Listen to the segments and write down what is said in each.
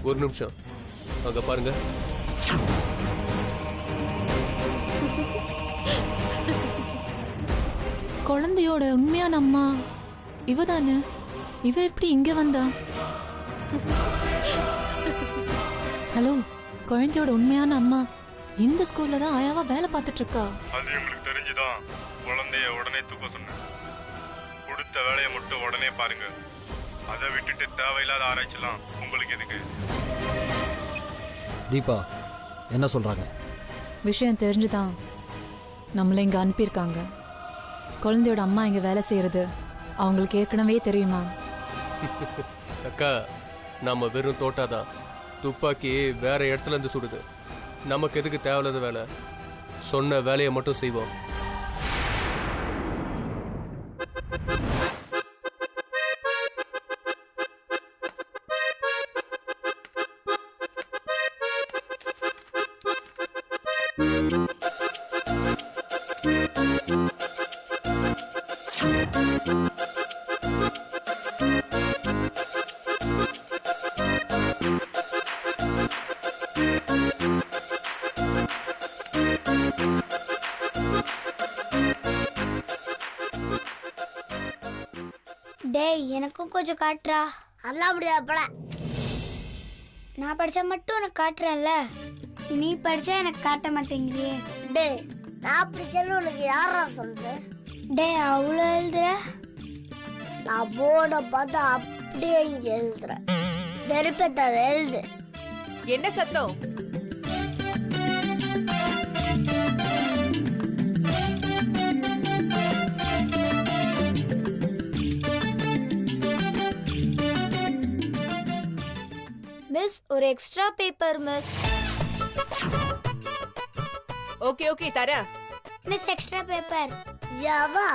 ஒரு நிமிஷம் அங்க பாருங்க. குழந்தையோட உண்மையான அம்மா இவ தானே? இவ எப்படி இங்க வந்தா? ஹலோ, குழந்தையோட உண்மையான அம்மா இந்த ஸ்கூல்ல தான் ஆயாவா வேலை பார்த்துட்டு இருக்கா. அது எங்களுக்கு தெரிஞ்சுதான் குழந்தைய உடனே தூக்க சொன்னேன். கொடுத்த வேலையை மட்டும் உடனே பாருங்க. அதை விட்டுட்டு தேவையில்லாத ஆராய்ச்சிலாம் உங்களுக்கு எதுக்கு? தீபா என்ன சொல்றாங்க? விஷயம் தெரிஞ்சுதான் நம்மள இங்க அனுப்பியிருக்காங்க. குழந்தையோட அம்மா இங்க வேலை செய்யறது அவங்களுக்கு ஏற்கனவே தெரியுமா? அக்கா, நம்ம வெறும் தோட்டாதான். துப்பாக்கி வேற இடத்துல இருந்து சுடுது. நமக்கு எதுக்கு தேவையில்லாத வேலை? சொன்ன வேலையை மட்டும் செய்வோம். டேய், எனக்கும் கொஞ்சம் காட்டுறா. அதெல்லாம் முடியாதுப்பட. நான் படிச்சா மட்டும் உனக்கு காட்டுறேன்ல, நீ படிச்சா எனக்கு காட்ட மாட்டேங்கிறியே. டேய், நான் படிச்சாலும் உனக்கு யாரா சொல்ற? டேய், அவ்வளோ எழுதுற? நான் போர்டை பார்த்து அப்படியே இங்க எழுதுறேன். வெறுப்பேத்தாத, எழுது. என்ன சத்தம்? மிஸ், ஒரு extra paper miss. Okay okay தரேன். Miss, extra paper. ஜாவா.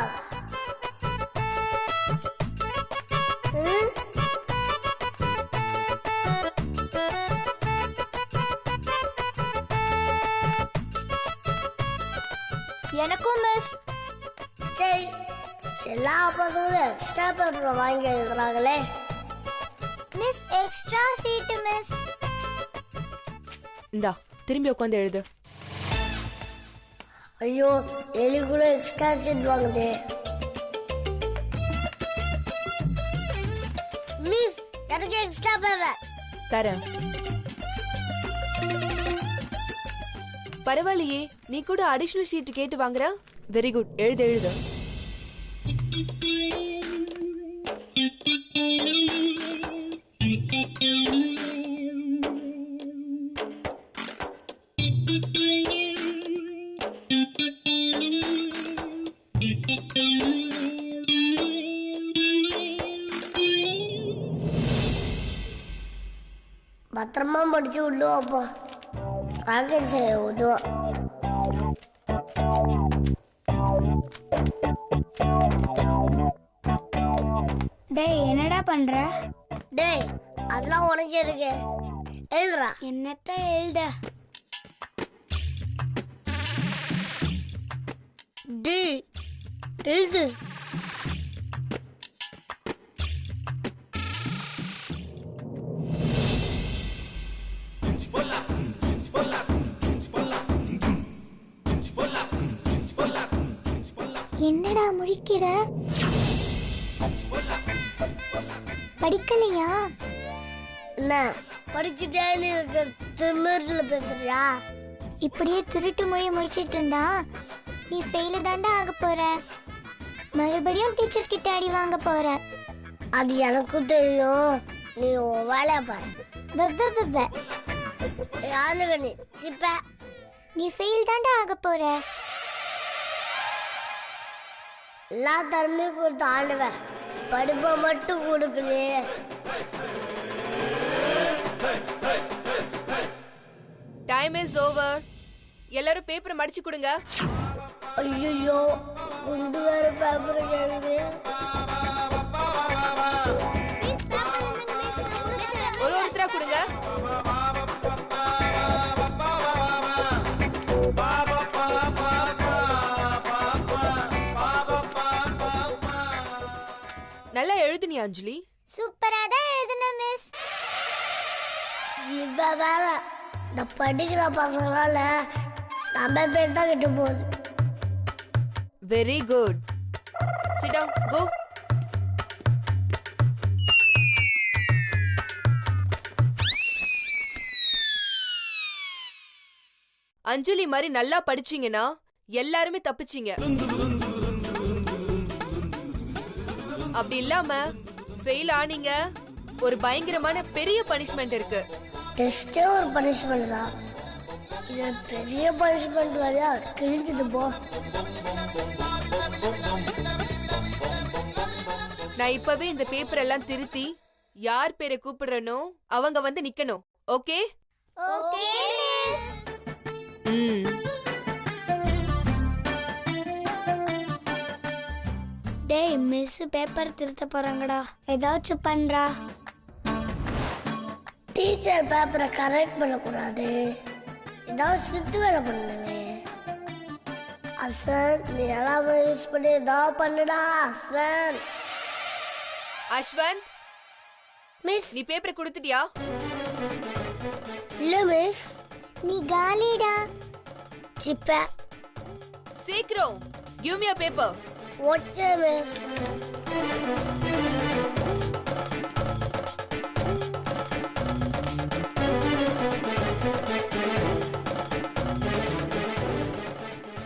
எனக்கும் மிஸ். சரி, எல்லா பசங்களும் எக்ஸ்ட்ரா பேப்பர் வாங்கி எழுதுறாங்களே. Miss, extra sheet miss. இந்தா திரும்பி உட்காந்து எழுது. ஐயோ, எலி கூட எக்ஸ்ட்ரா சீட் வாங்குதே. மிஸ், எனக்கு எக்ஸ்ட்ரா பேப்பர் தரேன். பரவாயில்லையே, நீ கூட அடிஷனல் ஷீட் கேட்டு வாங்குற. வெரி குட், எழுது எழுது. பத்திரமா படிச்சு விடுவோம். அப்போ ராக்கெட் செய்ய உதவும். டேய், என்னடா பண்ற? டேய், அதெல்லாம் உனக்கு இருக்கு. எழுதுறா. என்னத்த எழுத? டேய், எழுது. என்னடா முழிக்கிற? படிக்கலையா? என்ன படிச்சுட்டே இருக்க திமிர்ல பேசுறியா? இப்படியே திருட்டு மொழி முடிச்சிட்டு இருந்தா நீ ஃபெயில தாண்டா ஆக போற. மறுபடியும் டீச்சர் கிட்ட அடி வாங்க போற. அது எனக்கும் தெரியும். நீ உன் வேலைய பாரு. யாருகனி சிப்ப, நீ ஃபெயில் தாண்டா ஆக போற. எல்லா தரமையும் கொடுத்து ஆடுவேன், படிப்பை மட்டும் கொடுக்கலையே. Time is over. எல்லாரும் பேப்பரை மடிச்சு கொடுங்க. ஐயோ, குண்டு வேற பேப்பர் கேக்குது. ஒரு ஒருத்தரா கொடுங்க. நல்லா எழுதுனியா அஞ்சலி? சூப்பரா தான் எழுதுன மிஸ். இவ வேற இந்த படிக்கிற பசங்களால நம்ம பேர் தான் கெட்டு போகுது. Very good. சிட் டவுன், கோ. அஞ்சலி மாதிரி நல்லா படிச்சீங்கன்னா எல்லாருமே தப்பிச்சீங்க. அப்படி இல்லாம ஃபெயில் ஆனீங்க, ஒரு பயங்கரமான பெரிய பனிஷ்மெண்ட் இருக்கு. டெஸ்டே ஒரு பனிஷ்மெண்ட் தான். இது பெரிய பனிஷ்மெண்ட் வரையா கிழிஞ்சது போ. நான் இப்பவே இந்த பேப்பர் எல்லாம் திருத்தி யார் பேரை கூப்பிடுறனோ அவங்க வந்து நிக்கணும். ஓகே? Okay miss. டேய் மிஸ் பேப்பர் திருத்த போறாங்கடா, ஏதாச்சும் பண்றா. டீச்சர் பேப்பரை கரெக்ட் பண்ணக்கூடாது, ஏதாவது சித்து வேலை பண்ணுவே. அசன் நீ எல்லாம் யூஸ் பண்ணி ஏதாவது பண்ணுடா அசன். அஸ்வந்த், மிஸ் நீ பேப்பரை கொடுத்துட்டியா? இல்ல மிஸ், நீ காலிடா. சிப்ப சீக்கிரம் give me a paper. Okay miss.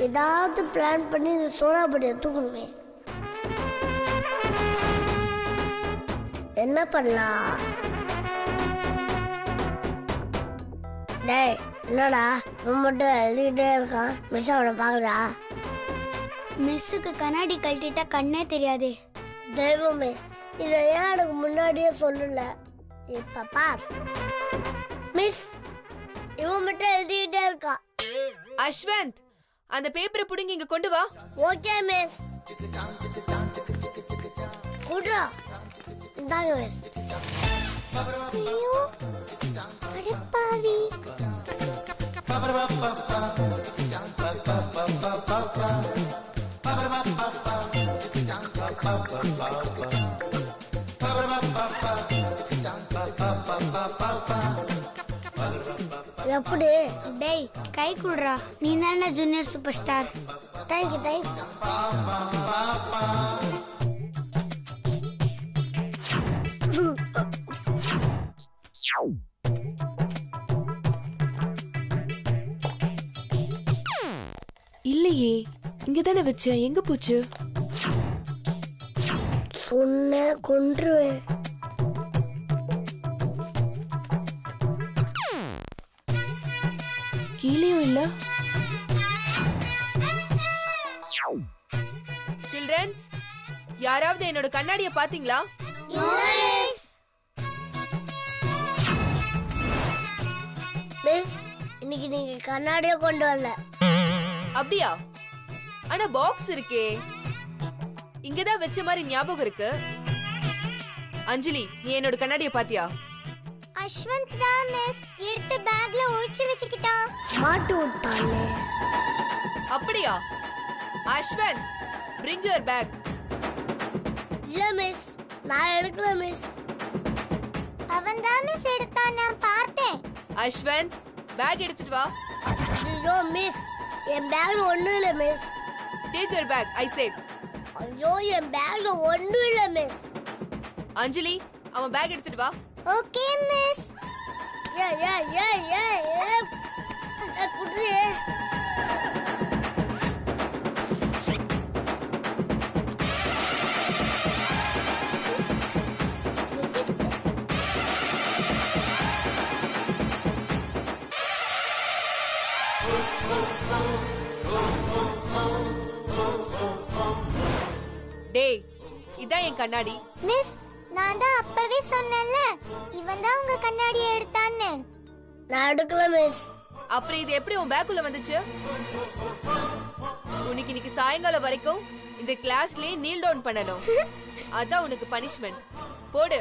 ஏதாவது பிளான் பண்ணி இந்த சோனாபடி எடுத்துக்கணுமே. என்ன பண்ணலாம்? டேய் என்னடா மட்டும் எழுதிக்கிட்டே இருக்கான், மிஸ் அவனை பார்க்கறா. மிஸ்ஸுக்கு கண்ணாடி கழட்டிட்டா கண்ணே தெரியாதே. தெய்வமே, இதை ஏன் எனக்கு முன்னாடியே சொல்லல? இப்ப பார் மிஸ், இவன் மட்டும் எழுதிக்கிட்டே இருக்கா. அஸ்வந்த், அந்த பேப்பரை புடுங்கி இங்க கொண்டு வா. Okay miss. குட்ரா இந்தாங்க மிஸ். ஐயோ அடப்பாவி. எப்படி? டேய் கை குடுறா, நீ தானே junior super star. Thank you thank you. இல்லையே, இங்க தானே வச்சேன், எங்க போச்சு? உன்னை கொன்றுவேன். கீழேயும் இல்ல. சில்ட்ரன்ஸ், யாராவது என்னோட கண்ணாடிய பாத்தீங்களா? மிஸ், இன்னைக்கு நீங்க கண்ணாடிய கொண்டு வரல. அப்படியா? ஆனா பாக்ஸ் இருக்கே, இங்கதான் வச்ச மாதிரி ஞாபகம் இருக்கு. அஞ்சலி, நீ என்னோட கண்ணாடிய பாத்தியா? அஸ்வந்த் தான் மிஸ் எடுத்து பேக்ல ஒளிச்சு வச்சுக்கிட்டான். மாட்டு விட்டானே. அப்படியா? Ashwanth, bring your bag. இல்ல மிஸ், நான் எடுக்கல மிஸ். அவன் தான் மிஸ் எடுத்தான், நான் பார்த்தேன். அஸ்வந்த், பேக் எடுத்துட்டு வா. ஐயோ மிஸ், என் பேக்ல ஒண்ணும் இல்ல miss. Take your bag, I said. ஐயோ என் பேக்ல ஒண்ணும் இல்ல மிஸ். அஞ்சலி, அவன் பேக் எடுத்துட்டு வா. Okay miss. குட்ரி. டேய், இதான் என் கண்ணாடி. மிஸ், நான் தான் அப்பவே சொன்னேன்ல, இவன் தான் உங்க கண்ணாடியை எடுத்தான்னு. நான் எடுக்கல மிஸ். அப்புறம் இது எப்படி உன் பேக்குள்ள வந்துச்சு? உனக்கு இன்னைக்கு சாயங்காலம் வரைக்கும் இந்த கிளாஸ்லயே நீல் டவுன் பண்ணணும். அதான் உனக்கு பனிஷ்மெண்ட். போடு.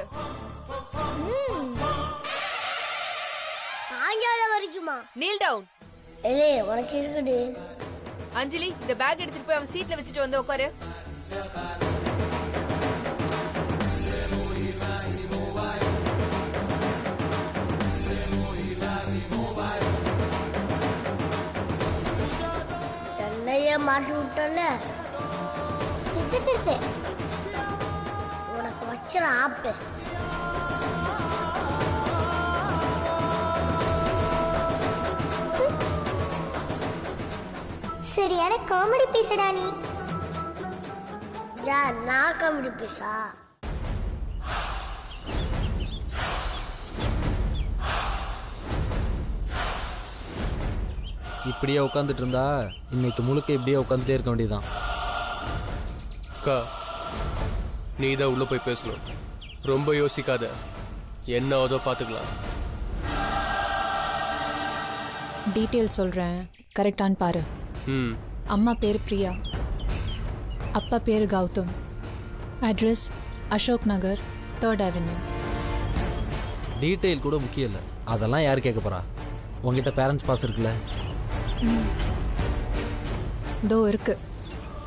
சாயங்காலம் வரைக்குமா? Kneel down. ஏய் உனக்கு இருக்குடி. அஞ்சலி, இந்த பேக் எடுத்துட்டு போய் அவன் சீட்ல வச்சுட்டு வந்து உட்காரு. கையை மாட்டி விட்டல உனக்கு வச்சிட ஆப்பு. சரியான காமெடி பீஸடா நீ. யார் நான் காமெடி பீஸா? இப்படியே உட்காந்துட்டு இருந்தா இன்னைக்கு முழுக்க இப்படியே உட்காந்துட்டே இருக்க வேண்டியதுதான். அக்கா நீ தான் உள்ள போய் பேசணும். ரொம்ப யோசிக்காத, என்ன அதோ பார்த்துக்கலாம். டீட்டெயில் சொல்கிறேன், கரெக்டான்னு பாரு. ம் அம்மா பேர் பிரியா, அப்பா பேர் Gautham, address Ashok Nagar 3rd Avenue. Detail கூட முக்கியம் இல்லை, அதெல்லாம் யார் கேட்க போறா? உங்ககிட்ட பேரண்ட்ஸ் பாஸ் இருக்குல்ல? இதோ இருக்கு.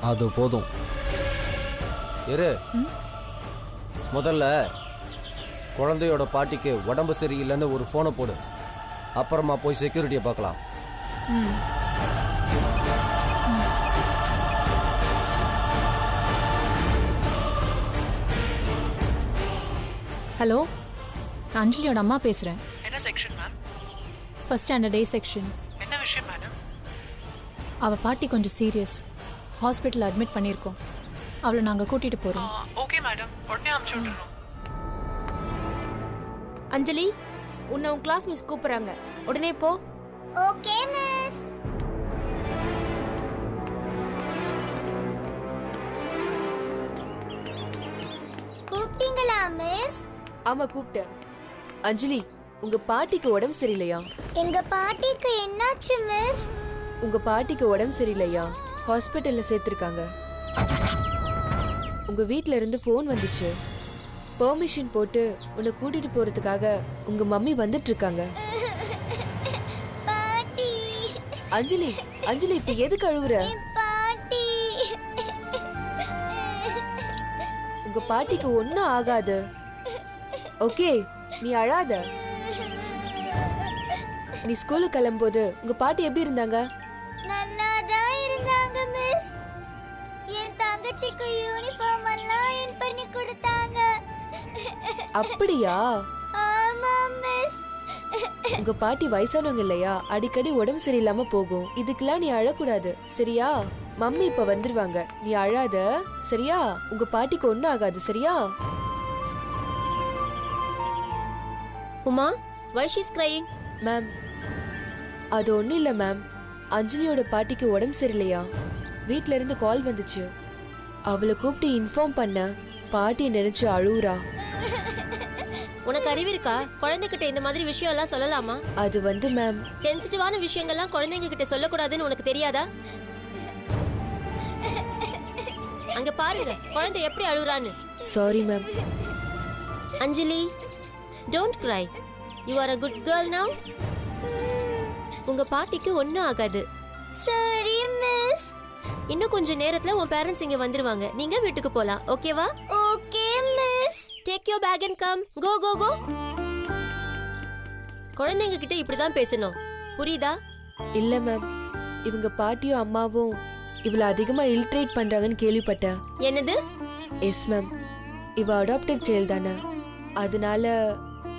அது போதும். இரு, முதல்ல குழந்தையோட பாட்டிக்கு உடம்பு சரியில்லைன்னு ஒரு ஃபோனை போடு. அப்புறமா போய் செக்யூரிட்டியை பார்க்கலாம். ஹலோ, நான் அஞ்சலியோட அம்மா பேசுகிறேன். என்ன section ma'am? First standard A section. என்ன விஷயம் மேடம்? அவள் பாட்டி கொஞ்சம் சீரியஸ், ஹாஸ்பிட்டல் அட்மிட் பண்ணியிருக்கோம். அவளை நாங்கள் கூட்டிகிட்டு போகிறோம். ஓகே மேடம், உடனே அனுப்பிச்சு விட்டுறோம். அஞ்சலி, உன்னை உன் கிளாஸ் மிஸ் கூப்பிடுறாங்க, உடனே போ. Okay miss. கூப்பிட்டீங்களா மிஸ்? ஆமா கூப்பிட்டேன். அஞ்சலி, உங்க பாட்டிக்கு உடம்பு சரியில்லையா? எங்க பாட்டிக்கு என்னாச்சு மிஸ்? உங்க பாட்டிக்கு உடம்பு சரியில்லையா? ஹாஸ்பிட்டல்ல சேர்த்திருக்காங்க. உங்க வீட்ல இருந்து ஃபோன் வந்துச்சு. பெர்மிஷன் போட்டு உன்னை கூட்டிட்டு போறதுக்காக உங்க மம்மி வந்துட்டு இருக்காங்க. பாட்டி. அஞ்சலி, அஞ்சலி இப்ப எதுக்கு அழுவுற? பாட்டி. உங்க பாட்டிக்கு ஒன்னும் ஆகாது. ஓகே, நீ அழாத. நீ ஸ்கூலுக்கு கிளம்பும்போது உங்க பாட்டி எப்படி இருந்தாங்க? நல்லா தான் இருந்தாங்க மிஸ். என் தங்கச்சிக்கு யூனிஃபார்ம் எல்லாம் அயர்ன் பண்ணி கொடுத்தாங்க. அப்படியா? ஆமா மிஸ். உங்க பாட்டி வயசானவங்க இல்லையா, அடிக்கடி உடம்பு சரியில்லாம போகும். இதுக்கெல்லாம் நீ அழக்கூடாது, சரியா? மம்மி இப்ப வந்துருவாங்க, நீ அழாத, சரியா? உங்க பாட்டிக்கு ஒன்னும் ஆகாது, சரியா? Uma, why she's crying? Ma'am, அது ஒன்றும் இல்லை மேம். அஞ்சலியோட பாட்டிக்கு உடம்பு சரியில்லையா, வீட்ல இருந்து கால் வந்துச்சு. அவளை கூப்பிட்டு இன்ஃபார்ம் பண்ண, பாட்டியை நினைச்சு அழுவுறா. உனக்கு அறிவு இருக்கா? குழந்தைகிட்ட இந்த மாதிரி விஷயம் எல்லாம் சொல்லலாமா? அது வந்து மேம், சென்சிட்டிவான விஷயங்கள்லாம் குழந்தைங்க கிட்ட சொல்லக்கூடாதுன்னு உனக்கு தெரியாதா? அங்க பாருங்க குழந்தை எப்படி அழுகுறான்னு. Sorry ma'am. Anjali, don't cry. You are a good girl now. உங்க பாட்டிக்கு ஒன்னும் ஆகாது. சரி மிஸ். இன்னும் கொஞ்ச நேரத்துல உன் பேரண்ட்ஸ் இங்க வந்துருவாங்க, நீங்க வீட்டுக்கு போலாம், ஓகேவா? Okay miss. Take your bag and come. Go go go. குழந்தைங்க கிட்ட இப்படிதான் பேசணும், புரியுதா? இல்ல மேம், இவங்க பாட்டியும் அம்மாவும் இவளை அதிகமா இல்ட்ரேட் பண்றாங்கன்னு கேள்விப்பட்டேன். என்னது? எஸ் மேம், இவ அடாப்டட் சைல்ட் தானே, அதனால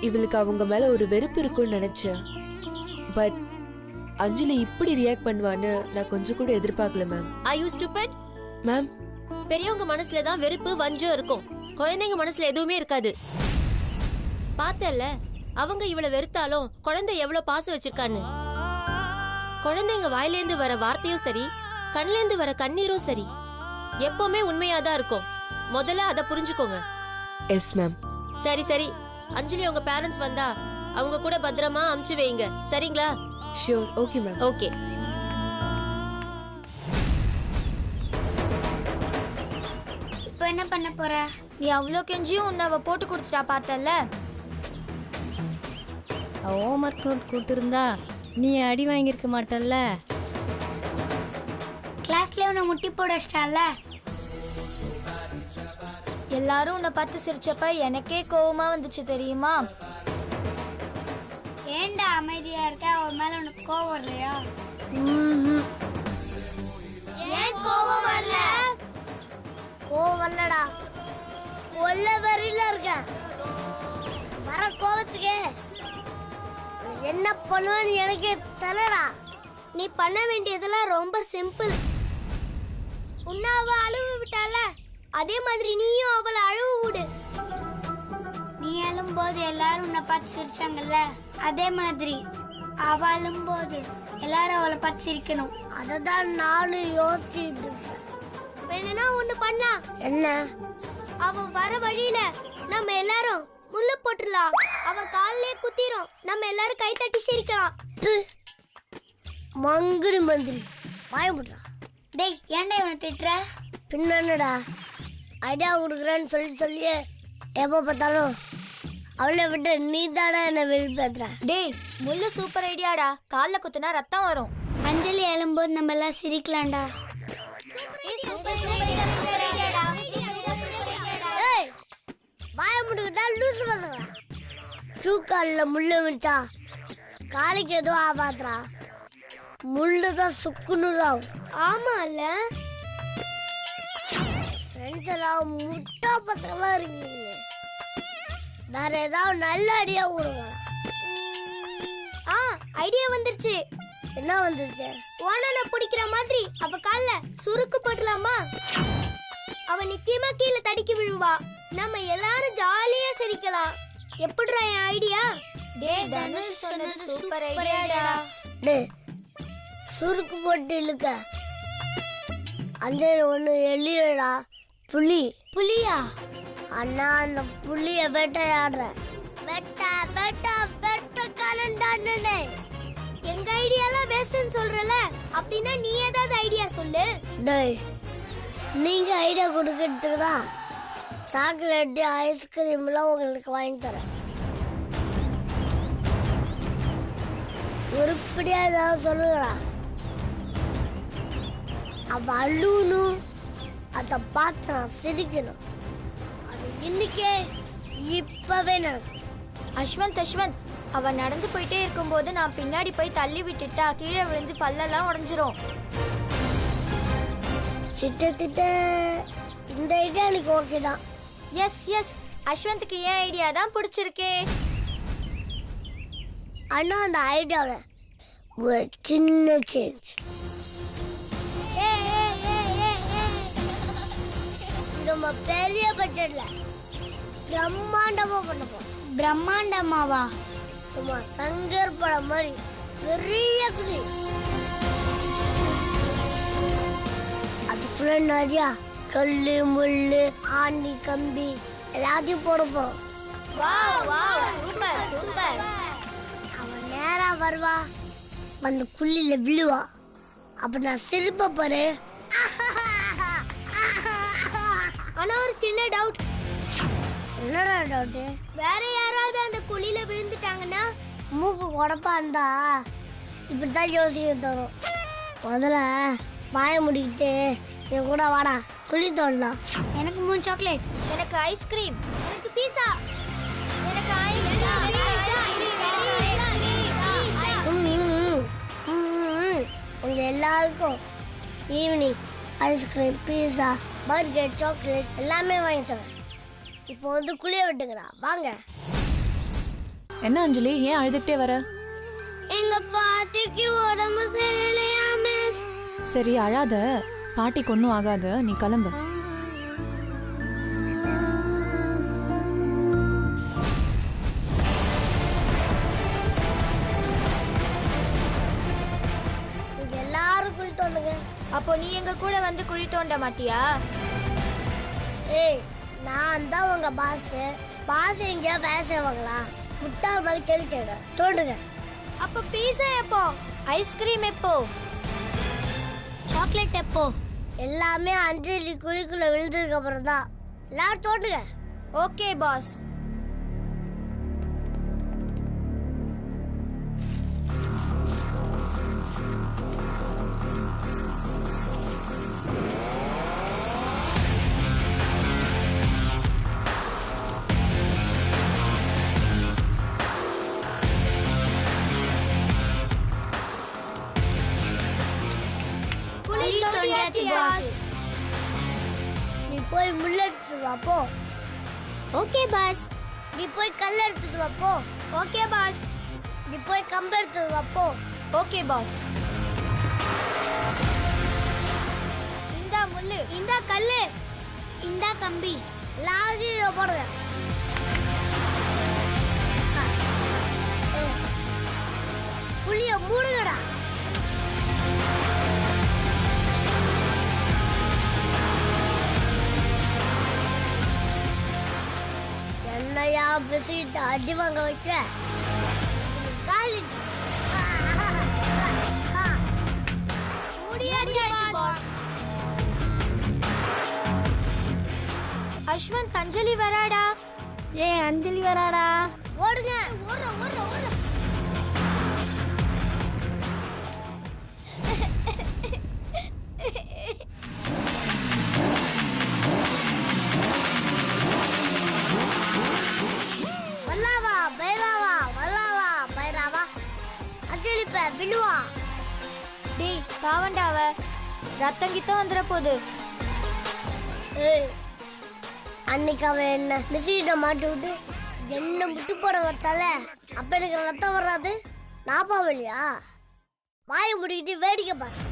இவளுக்கு அவங்க மேல ஒரு வெறுப்பு இருக்கும்னு நினைச்சேன். பட் அஞ்சலி இப்படி ரியாக்ட் பண்ணுவான்னு நான் கொஞ்சம் கூட எதிர்பார்க்கல ma'am. Are you stupid? Ma'am, பெரியவங்க மனசுல தான் வெறுப்பு வஞ்சம் இருக்கும், குழந்தைங்க மனசுல எதுவுமே இருக்காது. பார்த்தல, அவங்க இவளை வெறுத்தாலும் குழந்தை எவ்வளவு பாசம் வச்சிருக்கான்னு. குழந்தைங்க வாயிலேந்து வர வார்த்தையும் சரி, கண்லேந்து வர கண்ணீரும் சரி, எப்பவுமே உண்மையாதான் இருக்கும். முதல்ல அதை புரிஞ்சுக்கோங்க. Yes ma'am. சரி சரி, அஞ்சலி உங்க பேரண்ட்ஸ் வந்தா அவங்க கூட பத்திரமா அமுச்சு வைங்க, சரிங்களா? ஷியோர். Okay ma'am. ஓகே. இப்போ என்ன பண்ண போற? நீ அவ்வளோ கெஞ்சியும் உன்னை அவ போட்டு கொடுத்துட்டா, பார்த்தல? ஹோம்ஒர்க் நோட் கொடுத்துருந்தா நீ அடி வாங்கியிருக்க மாட்டல்ல. கிளாஸ்ல உன்னை முட்டி போட வச்சிட்டால. எல்லாரும் உன்னை பார்த்து சிரிச்சப்ப எனக்கே கோவமா வந்துச்சு தெரியுமா? ஏண்டா அமைதியா இருக்க? அவ மேல உனக்கு கோவம் வரலையா? இருக்க வர கோவத்துக்கு என்ன பண்ணுவேன்னு எனக்கே தெரியலடா. நீ பண்ண வேண்டியதெல்லாம் ரொம்ப சிம்பிள். உன்னாவ அழுவ விட்டால அதே மாதிரி நீயும் அவளை அழுவ விடு. நீ அழும்போது எல்லாரும் உன்னை பார்த்து சிரிச்சாங்கல்ல, அதே மாதிரி அவ அழும்போது எல்லாரும் அவளை பார்த்து சிரிக்கணும். அததான் நானும் யோசிச்சுட்டு இருக்கேன். வேணும்னா ஒண்ணு பண்ணா என்ன, அவ வர வழியில நம்ம எல்லாரும் முள்ள போட்டுடலாம். அவ காலிலே குத்திரும், நம்ம எல்லாரும் கை தட்டி சிரிக்கலாம். மங்குரு மந்திரி வாயமுட்றா. டேய் ஏன்டா இவனை திட்டுற? பின்னடா ஐடியா கொடுக்குறேன்னு சொல்லியே எப்போ பார்த்தாலும் அவளை விட்டு நீ தானே என்ன வெளிப்பேத்துற. டேய் முள்ளு சூப்பர் ஐடியாடா. கால்ல குத்துனா ரத்தம் வரும். அஞ்சலி எழும்போது நம்ம எல்லாம் சிரிக்கலாம்டா. வாய முடிக்கிட்டா லூசு பசங்களா. ஷூ காலில் முள்ளு விரிச்சா காலுக்கு எதுவும் ஆபாத்துறா. முள்ளு தான் சுக்குனுறாவும். ஆமா இல்ல ஃப்ரெண்ட்ஸ் எல்லாம் முட்டா பசங்களா இருக்கீங்க. வேற ஏதாவது நல்ல ஐடியா கொடுங்க. ஐடியா வந்துருச்சு. என்ன வந்துருச்சு? ஓனான பிடிக்கிற மாதிரி அவ கால்ல சுருக்கு போடலாமா? அவ நிச்சயமா கீழே தடிக்கி விழுவா. நம்ம எல்லாரும் ஜாலியா சிரிக்கலாம். எப்படிடா என் ஐடியா? டேய் தனுஷ் சொன்னது சூப்பர் ஐடியாடா. டேய் சுருக்கு போட்டு இழுக்க அஞ்சலி ஒண்ணு எள்ளிடா. புலி. புலியா? அண்ணா அந்த புலிய வேட்டையாடுற. வேட்டைக்காரன்டானே. எங்க ஐடியாலாம் வேஸ்ட்னு சொல்றல, அப்படின்னா நீ ஏதாவது ஐடியா சொல்லு. டேய் நீங்க ஐடியா கொடுக்கிறதுக்கு தான் சாக்லேட் ஐஸ்கிரீம்லாம் உங்களுக்கு வாங்கி தரேன். உருப்படியா ஏதாவது சொல்லுங்கடா. அவ அழுணும், அதை பார்த்து நான் சிரிக்கணும். அது இன்னைக்கே இப்பவே நடக்கும். அஸ்வந்த் அவ நடந்து போயிட்டே இருக்கும்போது நான் பின்னாடி போய் தள்ளி விட்டுட்டா கீழே விழுந்து பல்லெல்லாம் உடைஞ்சிரும். சிட்டத்திட்ட இந்த ஐடியா எனக்கு ஓகே தான். எஸ் அஸ்வந்த்க்கு ஏன் ஐடியா தான் பிடிச்சிருக்கே. அண்ணா அந்த ஐடியாவில் ஒரு சின்ன சேஞ்ச். நம்ம பெரிய பட்ஜெட்ல பிரம்மாண்டமா பண்ணப்போம். பிரம்மாண்டமாவா? சும்மா சங்கர் படம் மாதிரி பெரிய குழி. அதுக்குள்ள நிறையா கல்லு முள்ளு ஆண்டி கம்பி எல்லாத்தையும் போட போறோம். சூப்பர். அவன் நேரா வருவா, அந்த குழியில விழுவா. அப்ப நான் சிரிப்ப பாரு. ஆனா ஒரு சின்ன டவுட். என்னடா டவுட்? வேற யாராவது அந்த குழியில விழுந்துட்டாங்கன்னா மூக்கு உடப்பா இருந்தா இப்படித்தான் யோசிக்க தரும். முதல்ல வாய முடிக்கிட்டு என் கூட வாடா, குழி தோண்டலாம். எனக்கு 3 சாக்லேட். எனக்கு ஐஸ்கிரீம். எனக்கு பீஸா. எனக்கு ஐஸ்கிரீம். உங்க எல்லாருக்கும் evening ice cream pizza burger chocolate எல்லாமே வாங்கி தரேன். இப்போ வந்து குளிய விட்டுக்கிறா வாங்க. என்ன அஞ்சலி, ஏன் அழுதுகிட்டே வர? எங்க பாட்டிக்கு உடம்பு சரியில்லையா மிஸ். சரி அழாத, பாட்டிக்கு ஒன்றும் ஆகாது, நீ கிளம்பு. எல்லாரும் குழி தோண்டுங்க. அப்போ நீ எங்க கூட வந்து குழி தோண்ட மாட்டியா? ஏய் நான் தான் உங்க பாஸ். பாஸ் எங்கேயா வேலை செய்வாங்களா? முட்டா மாதிரி செடி கேட்க தோண்டுங்க. அப்ப பீஸா எப்போ? ஐஸ்கிரீம் எப்போ? சாக்லேட் எப்போ? எல்லாமே அஞ்சலி குழிக்குள்ள விழுந்ததுக்கு அப்புறம் தான். எல்லாரும் தோண்டுங்க. Okay boss. நீ போய் முள்ளெடுத்து வா போ. Okay boss. நீ போய் கல் எடுத்துட்டு வாப்போ. Okay boss. நீ போய் கம்பு எடுத்துட்டு வாப்போ. Okay pass. இந்தா முள்ளு, இந்தா கல்லு, இந்தா கம்பி, எல்லாத்தையும் இதை போடுங்க. புளிய மூடுங்கடா. என்னையா பேசிட்டு அடி வாங்க வச்ச காலேஜ் முடியாச்சு பாஸ். அஸ்வந்த் அஞ்சலி வராடா. அஞ்சலி வராடா. ஓடுங்க. ஓடுற ஓடுற ஓடுற. வல்லாவா பைராவா வல்லாவா பைராவா அஞ்சலிப்ப விழுவா. டேய் பாவண்டாவ ரத்தம் கித்தம் வந்துட போகுது. அன்னைக்கு அவன் என்ன மிஸ்ஸிட்ட மாட்டி விட்டு என்ன முட்டு போட வச்சால, அப்ப எனக்கு ரத்தம் வராது. நான் பாவலியா? வாயை முடிக்கிட்டு வேடிக்கை பாரு.